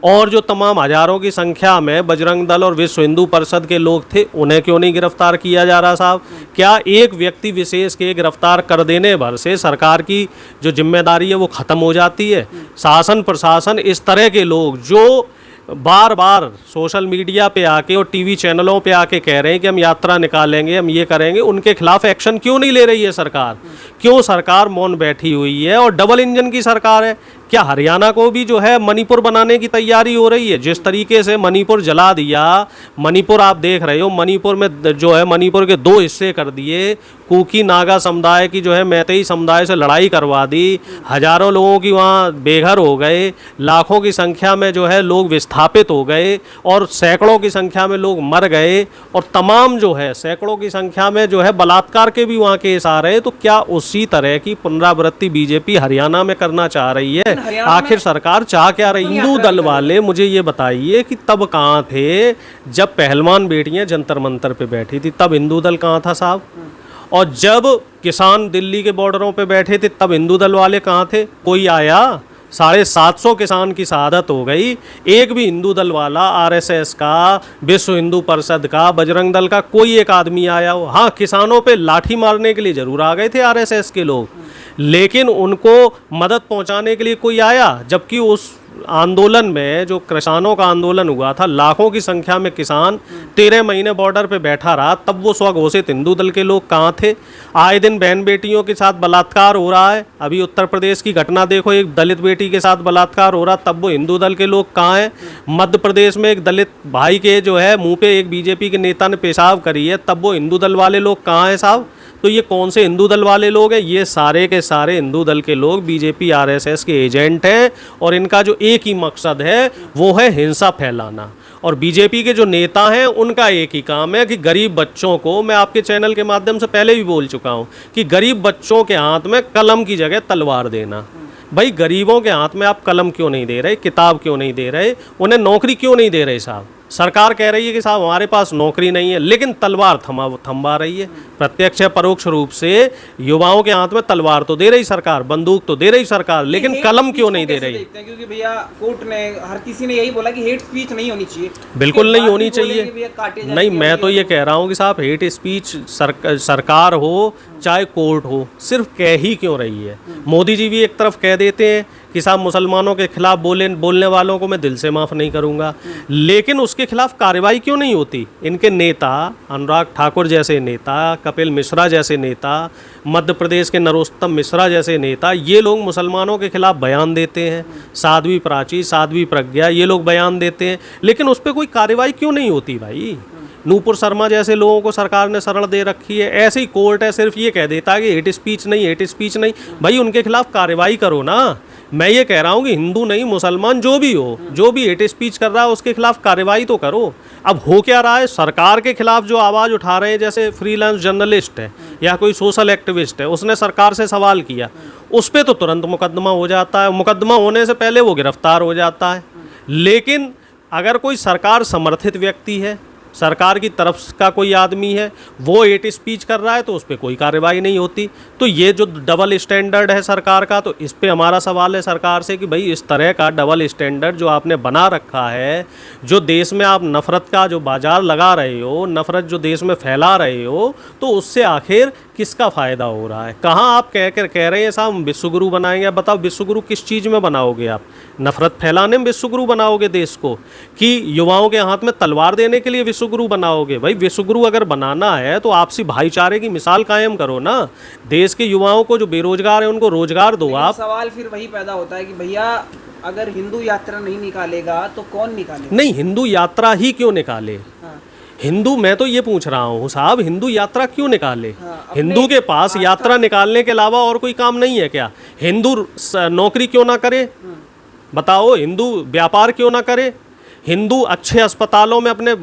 और जो तमाम हजारों की संख्या में बजरंग दल और विश्व हिंदू परिषद के लोग थे, उन्हें क्यों नहीं गिरफ्तार किया जा रहा साहब? क्या एक व्यक्ति विशेष के गिरफ्तार कर देने भर से सरकार की जो जिम्मेदारी है वो ख़त्म हो जाती है? शासन प्रशासन इस तरह के लोग जो बार बार सोशल मीडिया पे आके और टीवी चैनलों पे आके कह रहे हैं कि हम यात्रा निकालेंगे, हम ये करेंगे, उनके खिलाफ एक्शन क्यों नहीं ले रही है सरकार? क्यों सरकार मौन बैठी हुई है? और डबल इंजन की सरकार है। क्या हरियाणा को भी जो है मणिपुर बनाने की तैयारी हो रही है? जिस तरीके से मणिपुर जला दिया, मणिपुर आप देख रहे हो, मणिपुर में जो है मणिपुर के 2 हिस्से कर दिए, कुकी नागा समुदाय की जो है मैतेई समुदाय से लड़ाई करवा दी, हजारों लोगों की वहाँ बेघर हो गए, लाखों की संख्या में जो है लोग विस्थापित हो गए और सैकड़ों की संख्या में लोग मर गए, और तमाम जो है सैकड़ों की संख्या में जो है बलात्कार के भी वहाँ केस आ रहे हैं। तो क्या उसी तरह की पुनरावृत्ति बीजेपी हरियाणा में करना चाह रही है? आखिर सरकार चाह क्या रही? हिंदू दल वाले मुझे ये बताइए कि तब कहाँ थे जब पहलवान बेटियां जंतर मंतर पे बैठी थी? तब हिंदू दल कहाँ था साहब? और जब किसान दिल्ली के बॉर्डरों पे बैठे थे तब हिंदू दल वाले कहाँ थे? कोई आया? 750 किसान की शहादत हो गई, एक भी हिंदू दल वाला, आरएसएस का, विश्व हिंदू परिषद का, बजरंग दल का कोई एक आदमी आया हो? हाँ, किसानों पे लाठी मारने के लिए जरूर आ गए थे आरएसएस के लोग, लेकिन उनको मदद पहुंचाने के लिए कोई आया? जबकि उस आंदोलन में, जो किसानों का आंदोलन हुआ था, लाखों की संख्या में किसान 13 महीने बॉर्डर पे बैठा रहा, तब वो स्वघोषित हिंदू दल के लोग कहाँ थे? आए दिन बहन बेटियों के साथ बलात्कार हो रहा है। अभी उत्तर प्रदेश की घटना देखो, एक दलित बेटी के साथ बलात्कार हो रहा, तब वो हिंदू दल के लोग कहाँ हैं? मध्य प्रदेश में एक दलित भाई के जो है मुँह पे एक बीजेपी के नेता ने पेशाब करी है, तब वो हिंदू दल वाले लोग कहाँ हैं साहब? तो ये कौन से हिंदू दल वाले लोग हैं? ये सारे के सारे हिंदू दल के लोग बीजेपी आरएसएस के एजेंट हैं, और इनका जो एक ही मकसद है वो है हिंसा फैलाना। और बीजेपी के जो नेता हैं उनका एक ही काम है कि गरीब बच्चों को, मैं आपके चैनल के माध्यम से पहले भी बोल चुका हूँ कि गरीब बच्चों के हाथ में कलम की जगह तलवार देना। भाई, गरीबों के हाथ में आप कलम क्यों नहीं दे रहे, किताब क्यों नहीं दे रहे, उन्हें नौकरी क्यों नहीं दे रहे साहब? सरकार कह रही है कि साहब हमारे पास नौकरी नहीं है, लेकिन तलवार थमा रही है। प्रत्यक्ष या परोक्ष रूप से युवाओं के हाथ में तलवार तो दे रही सरकार, बंदूक तो दे रही सरकार, लेकिन कलम क्यों नहीं दे रही? क्योंकि भैया कोर्ट ने, हर किसी ने यही बोला कि हेट स्पीच नहीं होनी चाहिए। बिल्कुल नहीं होनी चाहिए। नहीं, मैं तो ये कह रहा हूँ कि साहब हेट स्पीच सरकार हो चाहे कोर्ट हो, सिर्फ कह ही क्यों रही है? मोदी जी भी एक तरफ कह देते हैं कि साहब मुसलमानों के खिलाफ बोलने वालों को मैं दिल से माफ़ नहीं करूंगा, लेकिन उसके खिलाफ कार्रवाई क्यों नहीं होती? इनके नेता, अनुराग ठाकुर जैसे नेता, कपिल मिश्रा जैसे नेता, मध्य प्रदेश के नरोत्तम मिश्रा जैसे नेता, ये लोग मुसलमानों के खिलाफ बयान देते हैं, साध्वी प्राची, साध्वी प्रज्ञा, ये लोग बयान देते हैं, लेकिन उस पर कोई कार्रवाई क्यों नहीं होती भाई? नूपुर शर्मा जैसे लोगों को सरकार ने शरण दे रखी है, ऐसे ही कोर्ट है सिर्फ ये कह देता है कि हेट स्पीच नहीं, हेट स्पीच नहीं। भाई, उनके खिलाफ कार्रवाई करो ना। मैं ये कह रहा हूँ कि हिंदू नहीं, मुसलमान जो भी हो, जो भी हेट स्पीच कर रहा है उसके खिलाफ कार्रवाई तो करो। अब हो क्या रहा है, सरकार के खिलाफ जो आवाज़ उठा रहे हैं, जैसे फ्रीलांस जर्नलिस्ट है या कोई सोशल एक्टिविस्ट है, उसने सरकार से सवाल किया, उस पर तो तुरंत मुकदमा हो जाता है, मुकदमा होने से पहले वो गिरफ्तार हो जाता है। लेकिन अगर कोई सरकार समर्थित व्यक्ति है, सरकार की तरफ का कोई आदमी है, वो हेट स्पीच कर रहा है, तो उस पर कोई कार्रवाई नहीं होती। तो ये जो डबल स्टैंडर्ड है सरकार का, तो इस पे हमारा सवाल है सरकार से कि भाई इस तरह का डबल स्टैंडर्ड जो आपने बना रखा है, जो देश में आप नफ़रत का जो बाजार लगा रहे हो, नफ़रत जो देश में फैला रहे हो, तो उससे आखिर किसका फ़ायदा हो रहा है? कहाँ आप कह रहे हैं साहब हम विश्वगुरु बनाएंगे? बताओ, विश्वगुरु किस चीज़ में बनाओगे आप? नफ़रत फैलाने में विश्वगुरु बनाओगे देश को, कि युवाओं के हाथ में तलवार देने के लिए विश्वगुरु बनाओगे? भाई, विश्वगुरु अगर बनाना है तो आपसी भाईचारे की मिसाल कायम करो ना। देश के युवाओं को जो बेरोजगार है उनको रोजगार दो आप। सवाल फिर वही पैदा होता है कि भैया अगर हिंदू यात्रा नहीं निकालेगा तो कौन निकालेगा? नहीं, हिंदू यात्रा ही क्यों निकाले? हिंदू, मैं तो ये पूछ रहा हूँ साहब, हिंदू यात्रा क्यों निकाले? हिंदू के पास यात्रा निकालने के अलावा और कोई काम नहीं है क्या? हिंदू नौकरी क्यों ना करे? बताओ, हिंदू व्यापार क्यों ना करे? हिंदू अच्छे अस्पतालों में अपने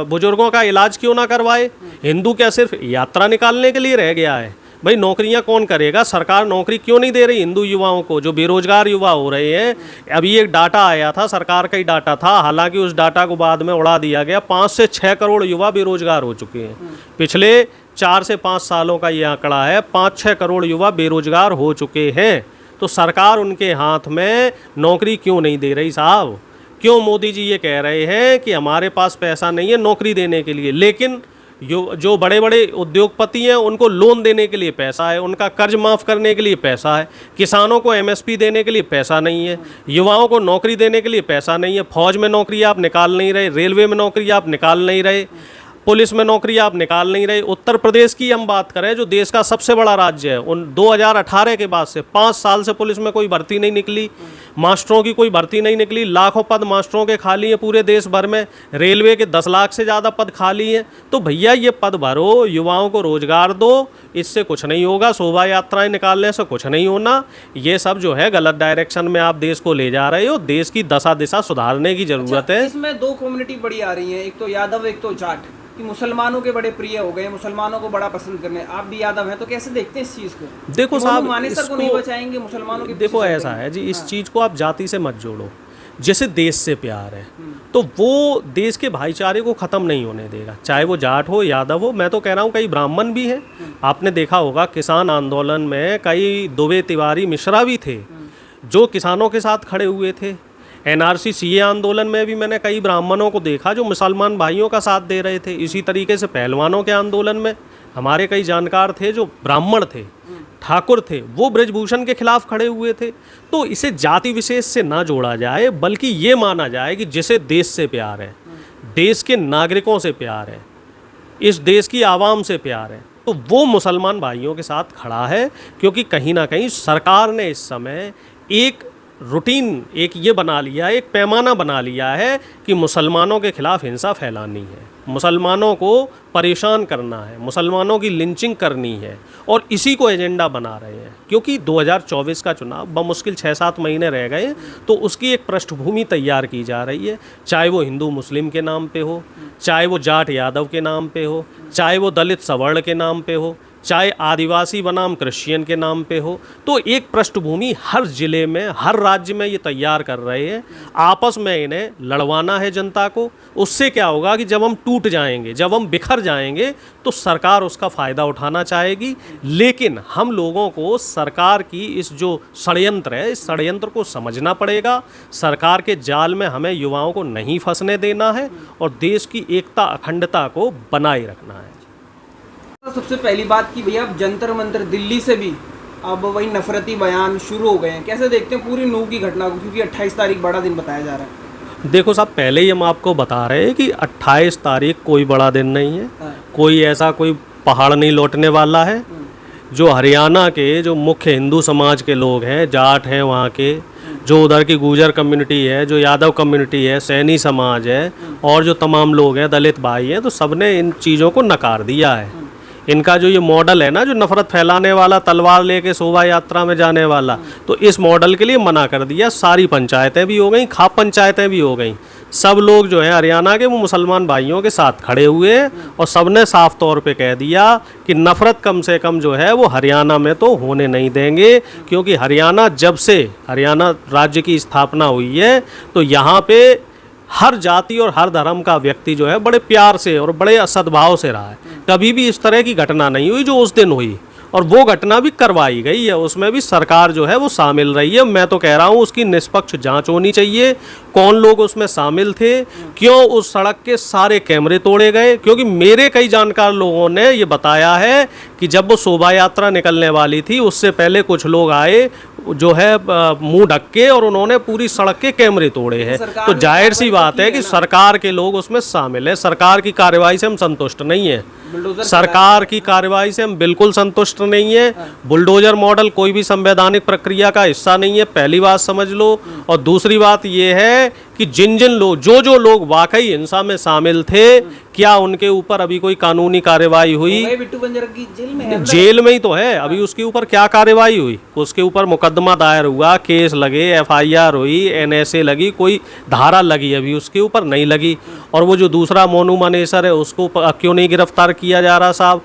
बुजुर्गों का इलाज क्यों ना करवाए? हिंदू क्या सिर्फ यात्रा निकालने के लिए रह गया है? भाई, नौकरियां कौन करेगा? सरकार नौकरी क्यों नहीं दे रही हिंदू युवाओं को, जो बेरोजगार युवा हो रहे हैं? अभी एक डाटा आया था, सरकार का ही डाटा था, हालांकि उस डाटा को बाद में उड़ा दिया गया। 5 से 6 करोड़ युवा बेरोजगार हो चुके हैं। पिछले 4 से 5 सालों का ये आंकड़ा है, 5-6 करोड़ युवा बेरोजगार हो चुके हैं। तो सरकार उनके हाथ में नौकरी क्यों नहीं दे रही साहब? क्यों मोदी जी ये कह रहे हैं कि हमारे पास पैसा नहीं है नौकरी देने के लिए, लेकिन जो बड़े बड़े उद्योगपति हैं उनको लोन देने के लिए पैसा है, उनका कर्ज माफ़ करने के लिए पैसा है, किसानों को एमएसपी देने के लिए पैसा नहीं है, युवाओं को नौकरी देने के लिए पैसा नहीं है, फौज में नौकरी आप निकाल नहीं रहे, रेलवे में नौकरी आप निकाल नहीं रहे, पुलिस में नौकरी आप निकाल नहीं रहे। उत्तर प्रदेश की हम बात करें जो देश का सबसे बड़ा राज्य है, उन 2018 के बाद से 5 साल से पुलिस में कोई भर्ती नहीं निकली, मास्टरों की कोई भर्ती नहीं निकली, लाखों पद मास्टरों के खाली हैं पूरे देश भर में, रेलवे के 10 लाख से ज़्यादा पद खाली हैं। तो भैया ये पद भरो, युवाओं को रोजगार दो, इससे कुछ नहीं होगा, शोभा यात्राएं निकालने से कुछ नहीं होना। ये सब जो है गलत डायरेक्शन में आप देश को ले जा रहे हो, देश की दशा दिशा सुधारने की ज़रूरत है। इसमें 2 कम्युनिटी बड़ी आ रही हैं, एक तो यादव एक तो जाट, कि मुसलमानों के बड़े प्रिय हो गए, मुसलमानों को बड़ा पसंद करने। आप भी यादव हैं तो कैसे देखते हैं इस चीज़ को? देखो साहब, मानेसर को नहीं बचाएंगे, मुसलमानों के देखो ऐसा है जी, इस चीज़ को आप जाति से मत जोड़ो। जैसे देश से प्यार है तो वो देश के भाईचारे को ख़त्म नहीं होने देगा, चाहे वो जाट हो यादव हो। मैं तो कह रहा हूँ कई ब्राह्मण भी हैं, आपने देखा होगा किसान आंदोलन में कई दुबे तिवारी मिश्रा भी थे जो किसानों के साथ खड़े हुए थे। एनआरसी सीए आंदोलन में भी मैंने कई ब्राह्मणों को देखा जो मुसलमान भाइयों का साथ दे रहे थे। इसी तरीके से पहलवानों के आंदोलन में हमारे कई जानकार थे जो ब्राह्मण थे, ठाकुर थे, वो ब्रजभूषण के खिलाफ खड़े हुए थे। तो इसे जाति विशेष से ना जोड़ा जाए, बल्कि ये माना जाए कि जिसे देश से प्यार है, देश के नागरिकों से प्यार है, इस देश की आवाम से प्यार है, तो वो मुसलमान भाइयों के साथ खड़ा है। क्योंकि कहीं ना कहीं सरकार ने इस समय एक रूटीन, एक ये बना लिया, एक पैमाना बना लिया है कि मुसलमानों के खिलाफ हिंसा फैलानी है, मुसलमानों को परेशान करना है, मुसलमानों की लिंचिंग करनी है, और इसी को एजेंडा बना रहे हैं। क्योंकि 2024 का चुनाव बमुश्किल 6-7 महीने रह गए, तो उसकी एक पृष्ठभूमि तैयार की जा रही है, चाहे वो हिंदू मुस्लिम के नाम पे हो, चाहे वो जाट यादव के नाम पे हो, चाहे वो दलित सवर्ण के नाम पे हो, चाहे आदिवासी बनाम क्रिश्चियन के नाम पे हो। तो एक पृष्ठभूमि हर ज़िले में, हर राज्य में ये तैयार कर रहे हैं। आपस में इन्हें लड़वाना है जनता को। उससे क्या होगा कि जब हम टूट जाएंगे, जब हम बिखर जाएंगे, तो सरकार उसका फ़ायदा उठाना चाहेगी। लेकिन हम लोगों को सरकार की इस जो षड्यंत्र है, इस षड्यंत्र को समझना पड़ेगा। सरकार के जाल में हमें युवाओं को नहीं फंसने देना है और देश की एकता अखंडता को बनाए रखना है। सबसे पहली बात कि भैया जंतर मंतर दिल्ली से भी अब वही नफरती बयान शुरू हो गए हैं, कैसे देखते हैं पूरी नूह की घटना को? क्योंकि 28 तारीख बड़ा दिन बताया जा रहा है। देखो साहब, पहले ही हम आपको बता रहे हैं कि 28 तारीख कोई बड़ा दिन नहीं है। कोई ऐसा कोई पहाड़ नहीं लौटने वाला है। जो हरियाणा के जो मुख्य हिंदू समाज के लोग हैं, जाट हैं वहाँ के, जो उधर की गुर्जर कम्युनिटी है, जो यादव कम्युनिटी है, सैनी समाज है, और जो तमाम लोग हैं, दलित भाई हैं, तो सबने इन चीज़ों को नकार दिया है। इनका जो ये मॉडल है ना, जो नफरत फैलाने वाला, तलवार लेके शोभा यात्रा में जाने वाला, तो इस मॉडल के लिए मना कर दिया। सारी पंचायतें भी हो गई, खाप पंचायतें भी हो गई। सब लोग जो है हरियाणा के वो मुसलमान भाइयों के साथ खड़े हुए और सबने साफ तौर पे कह दिया कि नफरत कम से कम जो है वो हरियाणा में तो होने नहीं देंगे। क्योंकि हरियाणा, जब से हरियाणा राज्य की स्थापना हुई है, तो यहाँ पे हर जाति और हर धर्म का व्यक्ति जो है बड़े प्यार से और बड़े सद्भाव से रहा है। कभी भी इस तरह की घटना नहीं हुई जो उस दिन हुई, और वो घटना भी करवाई गई है, उसमें भी सरकार जो है वो शामिल रही है। मैं तो कह रहा हूँ उसकी निष्पक्ष जांच होनी चाहिए। कौन लोग उसमें शामिल थे, क्यों उस सड़क के सारे कैमरे तोड़े गए? क्योंकि मेरे कई जानकार लोगों ने ये बताया है कि जब वो शोभा यात्रा निकलने वाली थी, उससे पहले कुछ लोग आए जो है मुंह ढक के, और उन्होंने पूरी सड़क के कैमरे तोड़े हैं। तो जाहिर सी बात है कि सरकार के लोग उसमें शामिल हैं। सरकार की कार्रवाई से हम संतुष्ट नहीं है, सरकार की कार्रवाई से हम बिल्कुल संतुष्ट नहीं है। बुलडोजर मॉडल कोई भी संवैधानिक प्रक्रिया का हिस्सा नहीं है, पहली बात समझ लो। और दूसरी बात ये है कि जिन लोग, जो लोग वाकई हिंसा में शामिल थे, क्या उनके ऊपर अभी कोई कानूनी कार्रवाई हुई? बिट्टू बंजारा की जेल में है, जेल में ही तो है अभी। उसके ऊपर क्या कार्रवाई हुई? उसके ऊपर मुकदमा दायर हुआ, केस लगे, FIR हुई, NSA लगी, कोई धारा लगी? अभी उसके ऊपर नहीं लगी। और वो जो दूसरा मोनू मानेसर है, उसको क्यों नहीं गिरफ्तार किया जा रहा साहब?